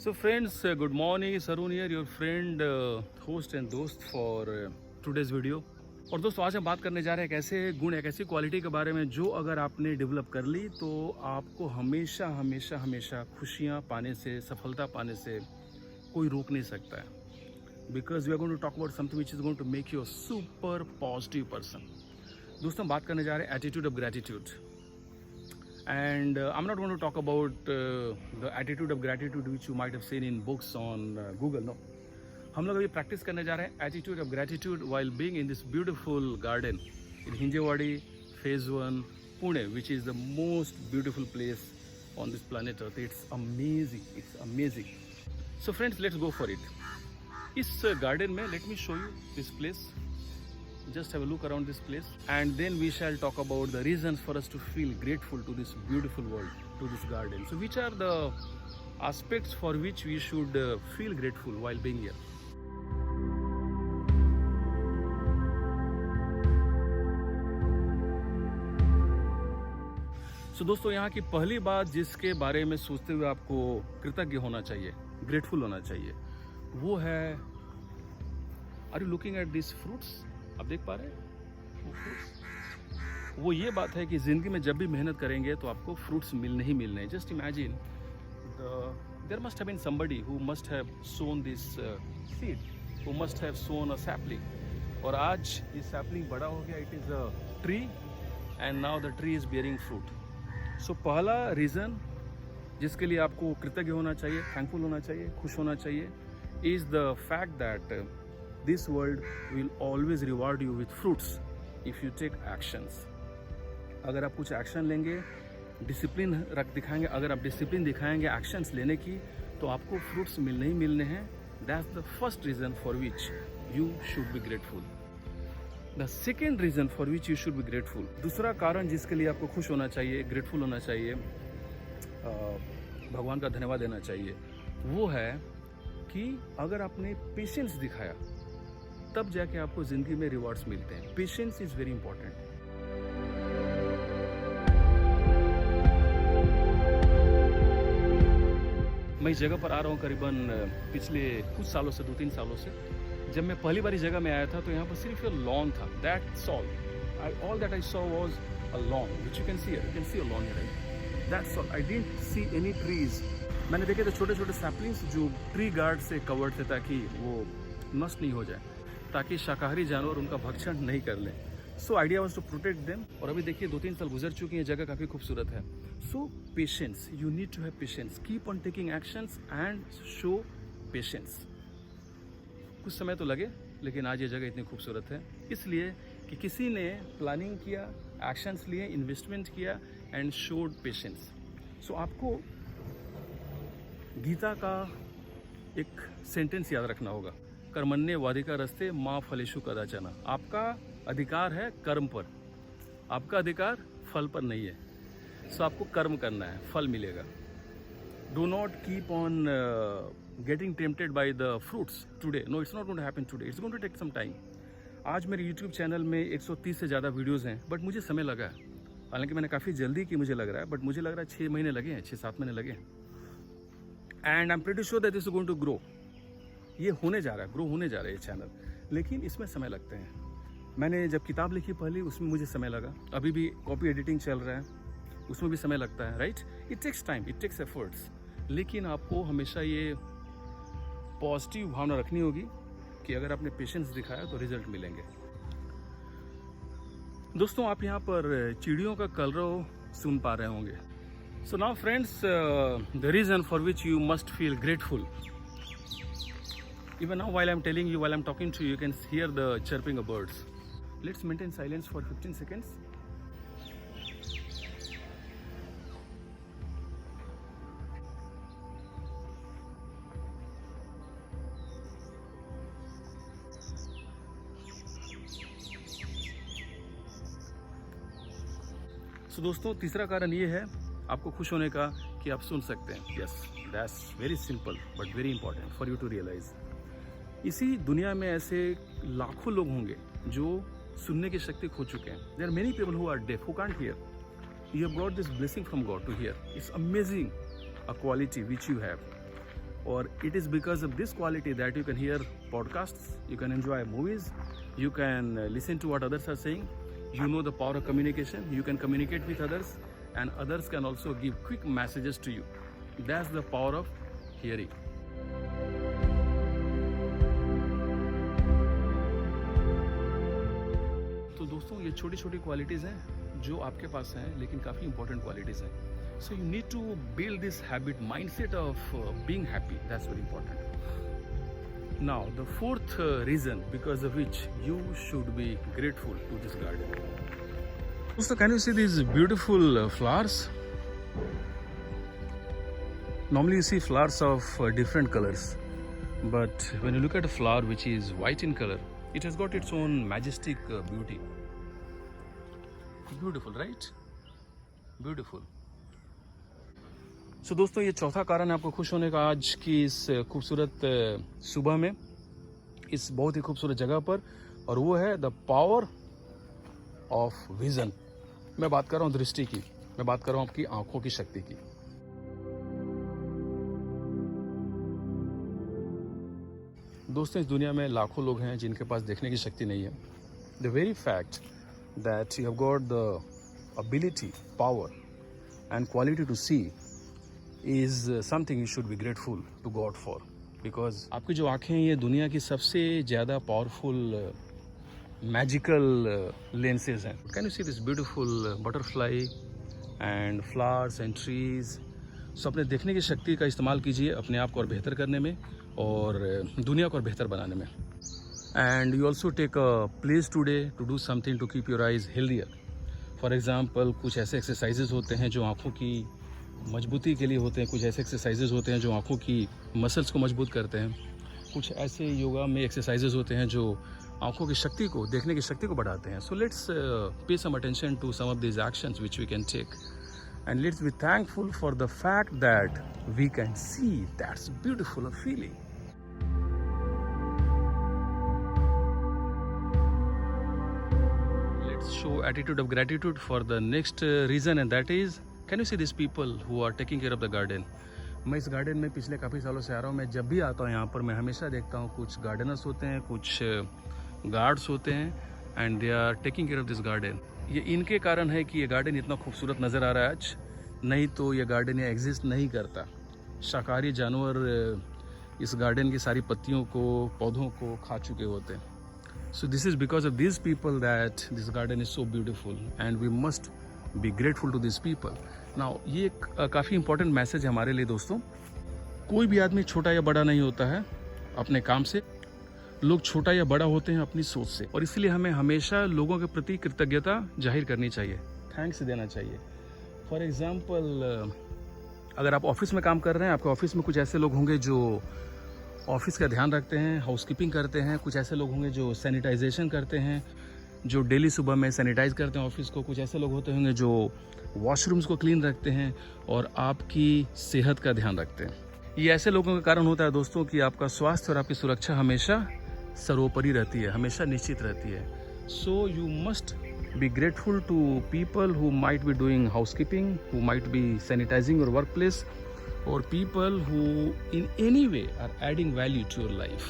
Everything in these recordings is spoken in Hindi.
So friends, good morning. Sarun here, your friend, host and dost for today's video. और दोस्तों आज हम बात करने जा रहे हैं एक ऐसे गुण, एक ऐसी क्वालिटी के बारे में जो अगर आपने डेवलप कर ली तो आपको हमेशा हमेशा हमेशा खुशियाँ पाने से, सफलता पाने से कोई रोक नहीं सकता है. Because we are going to talk about something which is going to make you a super positive person. दोस्तों हम बात करने जा रहे हैं attitude of gratitude. And I'm not going to talk about the attitude of gratitude which you might have seen in books on Google. No, हम लोग अभी प्रैक्टिस करने जा रहे हैं attitude of gratitude while being in this beautiful garden in Hinjewadi, Phase 1, Pune, which is the most beautiful place on this planet Earth. It's amazing. It's amazing. So friends, let's go for it. इस garden में let me show you this place. Just have a look around this place and then we shall talk about the reasons for us to feel grateful to this beautiful world, to this garden. So which are the aspects for which we should feel grateful while being here? So दोस्तों यहाँ की पहली बात जिसके बारे में सोचते हुए आपको कृतज्ञ होना चाहिए, ग्रेटफुल होना चाहिए, वो है are you looking at this fruits? आप देख पा रहे हैं वो ये बात है कि जिंदगी में जब भी मेहनत करेंगे तो आपको फ्रूट्स मिलने ही मिलने. Just imagine there must have been somebody who must have sown this seed, who must have sown a sapling, और आज ये सैपलिंग बड़ा हो गया. It is a tree and now the tree is bearing fruit. So पहला रीज़न जिसके लिए आपको कृतज्ञ होना चाहिए, थैंकफुल होना चाहिए, खुश होना चाहिए, is the fact that this world will always reward you with fruits if you take actions. अगर आप कुछ एक्शन लेंगे, डिसिप्लिन दिखाएंगे, अगर आप डिसिप्लिन दिखाएंगे एक्शंस लेने की, तो आपको फ्रूट्स मिलने ही मिलने हैं. That's the first reason for which you should be grateful. The second reason for which you should be grateful, दूसरा कारण जिसके लिए आपको खुश होना चाहिए, ग्रेटफुल होना चाहिए, भगवान का धन्यवाद देना चाहिए, वो है कि अगर आपने पेशेंस दिखाया तब जाके आपको जिंदगी में रिवॉर्ड्स मिलते हैं. Patience is very important. मैं इस जगह पर आ रहा हूँ करीबन पिछले कुछ सालों से, 2-3 सालों से. जब मैं पहली बार इस जगह में आया था तो यहाँ पर सिर्फ एक लॉन था. That's all that I saw was a lawn which you can see here. You can C a lawn here, right? That's all. I didn't see any trees. मैंने देखे थे छोटे छोटे सैपलिंग्स जो ट्री गार्ड से कवर्ड थे ताकि वो नष्ट नहीं हो जाए, ताकि शाकाहारी जानवर उनका भक्षण नहीं कर लें. So idea was to protect them. और अभी देखिए 2-3 साल गुजर चुकी हैं, जगह काफ़ी खूबसूरत है. So patience, you need to have patience. Keep on taking actions and show patience. कुछ समय तो लगे, लेकिन आज ये जगह इतनी खूबसूरत है इसलिए कि किसी ने प्लानिंग किया, एक्शंस लिए, इन्वेस्टमेंट किया एंड शोड पेशेंस. सो आपको गीता का एक सेंटेंस याद रखना होगा, कर्मण्य वाधिका रस्ते माँ फलेशु कदाचन. आपका अधिकार है कर्म पर, आपका अधिकार फल पर नहीं है. सो आपको कर्म करना है, फल मिलेगा. Do not keep on getting tempted by the fruits today. No, it's not going to happen today. It's going to take some time. आज मेरे यूट्यूब चैनल में 130 से ज़्यादा वीडियोज़ हैं, बट मुझे समय लगा है. हालांकि मैंने काफ़ी जल्दी की मुझे लग रहा है, बट मुझे लग रहा है 6 महीने लगे हैं, 6-7 महीने लगे हैं. And I am pretty sure that this is going to grow. ये होने जा रहा है, ग्रो होने जा रहा है ये चैनल, लेकिन इसमें समय लगते हैं. मैंने जब किताब लिखी पहले, उसमें मुझे समय लगा. अभी भी कॉपी एडिटिंग चल रहा है, उसमें भी समय लगता है, right? It takes time, it takes efforts. लेकिन आपको हमेशा ये पॉजिटिव भावना रखनी होगी कि अगर आपने पेशेंस दिखाया तो रिजल्ट मिलेंगे. दोस्तों आप यहाँ पर चिड़ियों का कलरव सुन पा रहे होंगे. So now friends, the reason for which you must feel grateful. Even now while I'm telling you, while I'm talking to you, you can hear the chirping of birds. Let's maintain silence for 15 seconds. So दोस्तों तीसरा कारण ये है आपको खुश होने का कि आप सुन सकते हैं. Yes, that's very simple but very important for you to realize. इसी दुनिया में ऐसे लाखों लोग होंगे जो सुनने की शक्ति खो चुके हैं. There are many people who are deaf, who can't hear. You have got this blessing from God to hear. It's amazing a quality which you have. or it is because of this quality that you can hear podcasts, you can enjoy movies, you can listen to what others are saying. You know the power of communication. You can communicate with others, and others can also give quick messages to you. That's the power of hearing. तो दोस्तों, ये छोटी छोटी क्वालिटीज़ हैं जो आपके पास हैं, लेकिन काफ़ी इंपॉर्टेंट क्वालिटीज़ हैं. So you need to build this habit, mindset of being happy. That's very important. Now, the fourth reason because of which you should be grateful to this garden. So, can you see these beautiful flowers? Normally, you see flowers of different colors, but when you look at a flower which is white in color, it has got its own majestic beauty. Beautiful, right? Beautiful. So, दोस्तों, ये चौथा कारण है आपको खुश होने का आज की इस खूबसूरत सुबह में, इस बहुत ही खूबसूरत जगह पर, और वो है द पावर ऑफ विजन. मैं बात कर रहा हूँ दृष्टि की, मैं बात कर रहा हूँ आपकी आंखों की शक्ति की. दोस्तों, इस दुनिया में लाखों लोग हैं जिनके पास देखने की शक्ति नहीं है. The very fact that you have got the ability, power and quality to see is something you should be grateful to God for, because आपकी जो आँखें हैं ये दुनिया की सबसे ज़्यादा पावरफुल मैजिकल लेंसेज हैं. Can you see this beautiful butterfly and flowers and trees. So अपने देखने की शक्ति का इस्तेमाल कीजिए अपने आप को और बेहतर करने में और दुनिया को और बेहतर बनाने में. And you also take a place today to do something to keep your eyes healthier. For example, कुछ ऐसे एक्सरसाइजेज होते हैं जो आँखों की मजबूती के लिए होते हैं, कुछ ऐसे एक्सरसाइजेज होते हैं जो आंखों की मसल्स को मजबूत करते हैं, कुछ ऐसे योगा में एक्सरसाइजेज होते हैं जो आंखों की शक्ति को, देखने की शक्ति को बढ़ाते हैं. So let's pay some attention to some of these actions which we can take, and let's be thankful for the fact that we can see. That's beautiful a feeling. Let's show attitude of gratitude for the next reason, and that is, can you see this people who are taking care of the garden. मैं इस गार्डन में पिछले काफ़ी सालों से आ रहा हूँ. मैं जब भी आता हूँ यहाँ पर मैं हमेशा देखता हूँ कुछ गार्डनर्स होते हैं, कुछ गार्ड्स होते हैं, and they are taking care of this garden. ये इनके कारण है कि ये गार्डन इतना खूबसूरत नज़र आ रहा है आज, नहीं तो ये गार्डन यहाँ एग्जिस्ट नहीं करता. शाकाहारी जानवर इस गार्डन की सारी पत्तियों को, पौधों को खा चुके होते हैं. So this is because of this people that this garden is so beautiful, and we must be grateful to this people. Now, ये एक काफ़ी इंपॉर्टेंट मैसेज है हमारे लिए दोस्तों. कोई भी आदमी छोटा या बड़ा नहीं होता है अपने काम से. लोग छोटा या बड़ा होते हैं अपनी सोच से, और इसलिए हमें हमेशा लोगों के प्रति कृतज्ञता जाहिर करनी चाहिए, थैंक्स देना चाहिए. फॉर एग्जाम्पल, अगर आप ऑफिस में काम कर रहे हैं, आपके ऑफिस में कुछ ऐसे लोग होंगे जो ऑफिस का ध्यान रखते हैं, हाउसकीपिंग करते हैं. कुछ ऐसे लोग होंगे जो सैनिटाइजेशन करते हैं, जो डेली सुबह में सैनिटाइज करते हैं ऑफिस को. कुछ ऐसे लोग होते होंगे जो वॉशरूम्स को क्लीन रखते हैं और आपकी सेहत का ध्यान रखते हैं. ये ऐसे लोगों के कारण होता है दोस्तों कि आपका स्वास्थ्य और आपकी सुरक्षा हमेशा सर्वोपरि रहती है, हमेशा निश्चित रहती है. So you must be grateful to people who might be doing housekeeping, who might be sanitising your work place, और people who in any way are adding value to your life.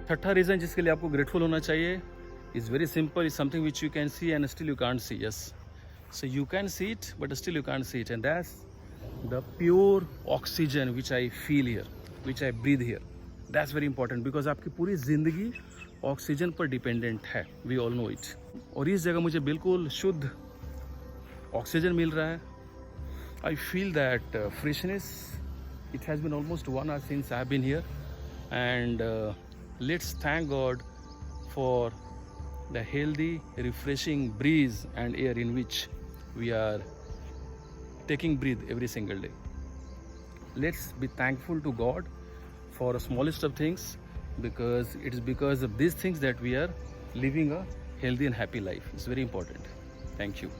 छठा रीज़न जिसके लिए आपको ग्रेटफुल होना चाहिए is very simple. Is something which you can see and still you can't see. Yes, so you can see it but still you can't see it, and that's the pure oxygen which I feel here, which I breathe here. That's very important, because आपकी पूरी ज़िंदगी ऑक्सीजन पर डिपेंडेंट है. We all know it. और इस जगह मुझे बिल्कुल शुद्ध ऑक्सीजन मिल रहा है. I feel that freshness. It has been almost 1 hour since I have been here, and let's thank God for the healthy, refreshing breeze and air in which we are taking breath every single day. Let's be thankful to God for the smallest of things, because it is because of these things that we are living a healthy and happy life. It's very important. Thank you.